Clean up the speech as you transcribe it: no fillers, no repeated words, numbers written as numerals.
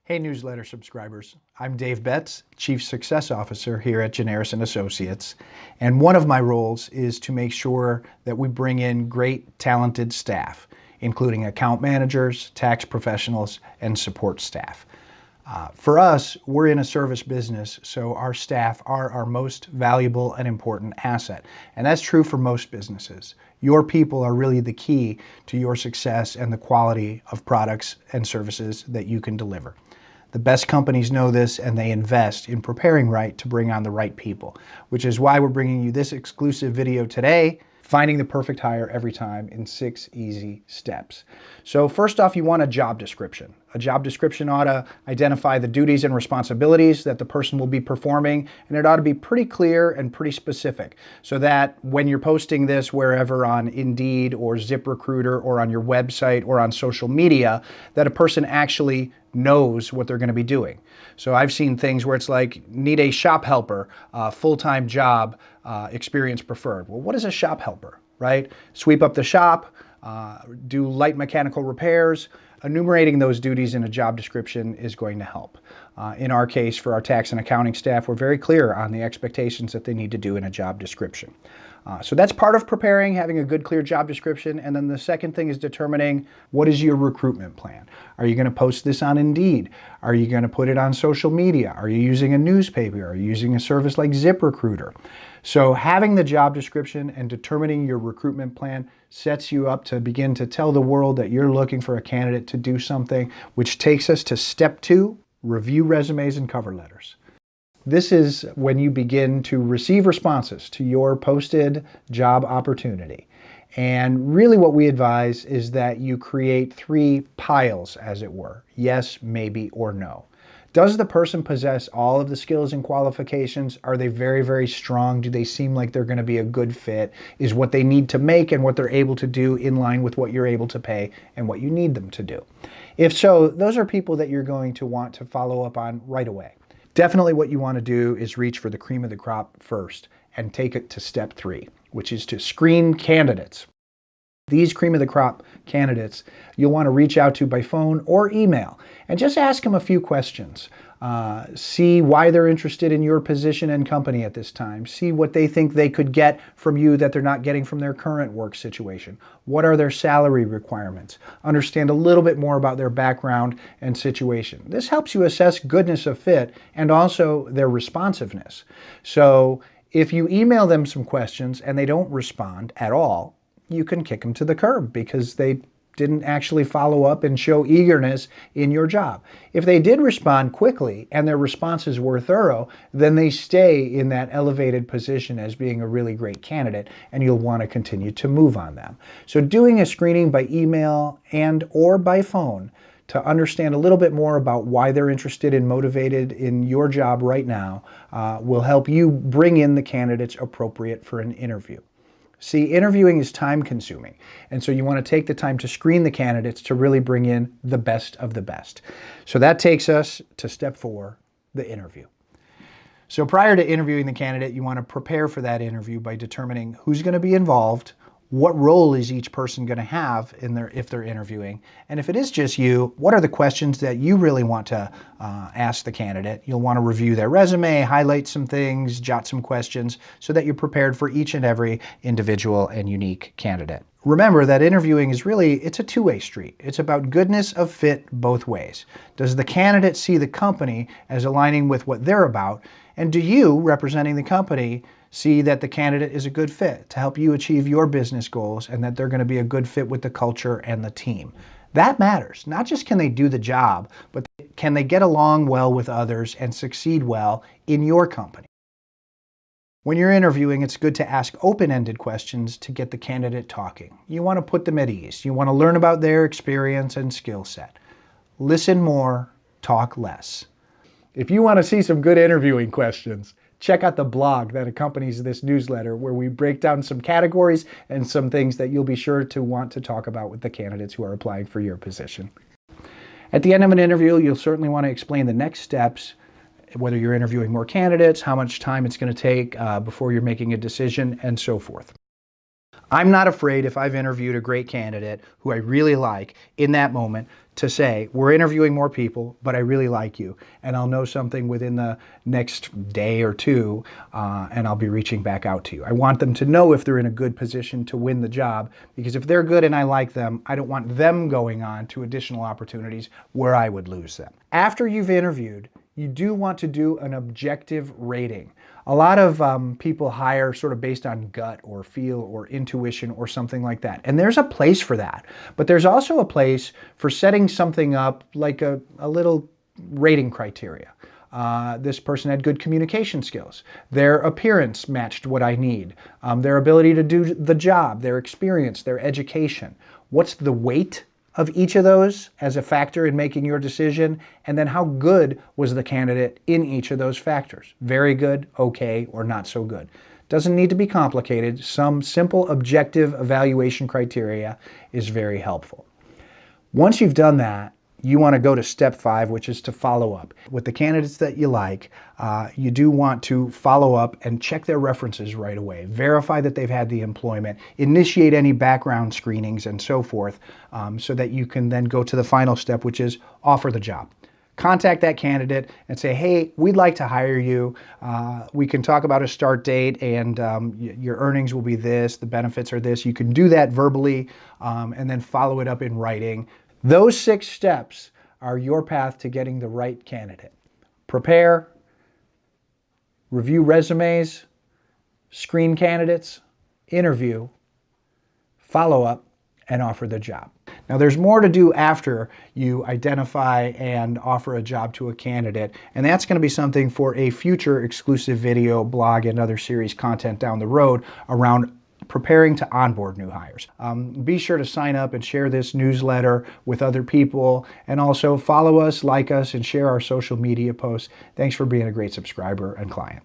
Hey newsletter subscribers, I'm Dave Betts, Chief Success Officer here at Generis & Associates, and one of my roles is to make sure that we bring in great talented staff, including account managers, tax professionals, and support staff. For us, we're in a service business, so our staff are our most valuable and important asset. And that's true for most businesses. Your people are really the key to your success and the quality of products and services that you can deliver. The best companies know this, and they invest in preparing right to bring on the right people, which is why we're bringing you this exclusive video today, finding the perfect hire every time in 6 easy steps. So first off, you want a job description. A job description ought to identify the duties and responsibilities that the person will be performing, and it ought to be pretty clear and pretty specific so that when you're posting this wherever on Indeed or ZipRecruiter or on your website or on social media, that a person actually knows what they're going to be doing. So I've seen things where it's like, need a shop helper, full-time job, experience preferred. Well, what is a shop helper, right? Sweep up the shop, do light mechanical repairs. Enumerating those duties in a job description is going to help. In our case, for our tax and accounting staff, we're very clear on the expectations that they need to do in a job description. So that's part of preparing, having a good, clear job description. And then the second thing is determining, what is your recruitment plan? Are you going to post this on Indeed? Are you going to put it on social media? Are you using a newspaper? Are you using a service like ZipRecruiter? So having the job description and determining your recruitment plan sets you up to begin to tell the world that you're looking for a candidate to do something, which takes us to step 2, review resumes and cover letters. This is when you begin to receive responses to your posted job opportunity. And really what we advise is that you create 3 piles, as it were: yes, maybe, or no. Does the person possess all of the skills and qualifications? Are they very, very strong? Do they seem like they're going to be a good fit? Is what they need to make and what they're able to do in line with what you're able to pay and what you need them to do? If so, those are people that you're going to want to follow up on right away. Definitely what you want to do is reach for the cream of the crop first and take it to step 3, which is to screen candidates. These cream of the crop candidates you'll want to reach out to by phone or email and just ask them a few questions. See why they're interested in your position and company at this time. See what they think they could get from you that they're not getting from their current work situation. What are their salary requirements? Understand a little bit more about their background and situation. This helps you assess goodness of fit and also their responsiveness. So if you email them some questions and they don't respond at all, you can kick them to the curb because they didn't actually follow up and show eagerness in your job. If they did respond quickly and their responses were thorough, then they stay in that elevated position as being a really great candidate, and you'll want to continue to move on them. So doing a screening by email and or by phone to understand a little bit more about why they're interested and motivated in your job right now will help you bring in the candidates appropriate for an interview. See, interviewing is time consuming, and so you want to take the time to screen the candidates to really bring in the best of the best. So that takes us to step 4, the interview. So prior to interviewing the candidate, you want to prepare for that interview by determining who's going to be involved, what role is each person going to have if they're interviewing, and if it is just you, what are the questions that you really want to ask the candidate. You'll want to review their resume, highlight some things, jot some questions so that you're prepared for each and every individual and unique candidate. Remember that interviewing is it's a two-way street. It's about goodness of fit both ways. Does the candidate see the company as aligning with what they're about? And do you, representing the company, see that the candidate is a good fit to help you achieve your business goals and that they're going to be a good fit with the culture and the team? That matters. Not just can they do the job, but can they get along well with others and succeed well in your company? When you're interviewing, it's good to ask open-ended questions to get the candidate talking. You want to put them at ease. You want to learn about their experience and skill set. Listen more, talk less. If you want to see some good interviewing questions, check out the blog that accompanies this newsletter where we break down some categories and some things that you'll be sure to want to talk about with the candidates who are applying for your position. At the end of an interview, you'll certainly want to explain the next steps, whether you're interviewing more candidates, how much time it's going to take before you're making a decision, and so forth. I'm not afraid, if I've interviewed a great candidate who I really like in that moment, to say, we're interviewing more people, but I really like you. And I'll know something within the next day or two, and I'll be reaching back out to you. I want them to know if they're in a good position to win the job, because if they're good and I like them, I don't want them going on to additional opportunities where I would lose them. After you've interviewed, you do want to do an objective rating. A lot of people hire sort of based on gut or feel or intuition or something like that. And there's a place for that. But there's also a place for setting something up like a little rating criteria. This person had good communication skills. Their appearance matched what I need. Their ability to do the job, their experience, their education. What's the weight of each of those as a factor in making your decision, and then how good was the candidate in each of those factors? Very good, okay, or not so good. Doesn't need to be complicated. Some simple objective evaluation criteria is very helpful. Once you've done that, you want to go to step 5, which is to follow up. With the candidates that you like, you do want to follow up and check their references right away. Verify that they've had the employment, initiate any background screenings and so forth, so that you can then go to the final step, which is offer the job. Contact that candidate and say, hey, we'd like to hire you. We can talk about a start date, and your earnings will be this, the benefits are this. You can do that verbally, and then follow it up in writing. Those 6 steps are your path to getting the right candidate. Prepare, review resumes, screen candidates, interview, follow up, and offer the job. Now there's more to do after you identify and offer a job to a candidate, and that's going to be something for a future exclusive video, blog, and other series content down the road around preparing to onboard new hires. Be sure to sign up and share this newsletter with other people, and also follow us, like us, and share our social media posts. Thanks for being a great subscriber and client.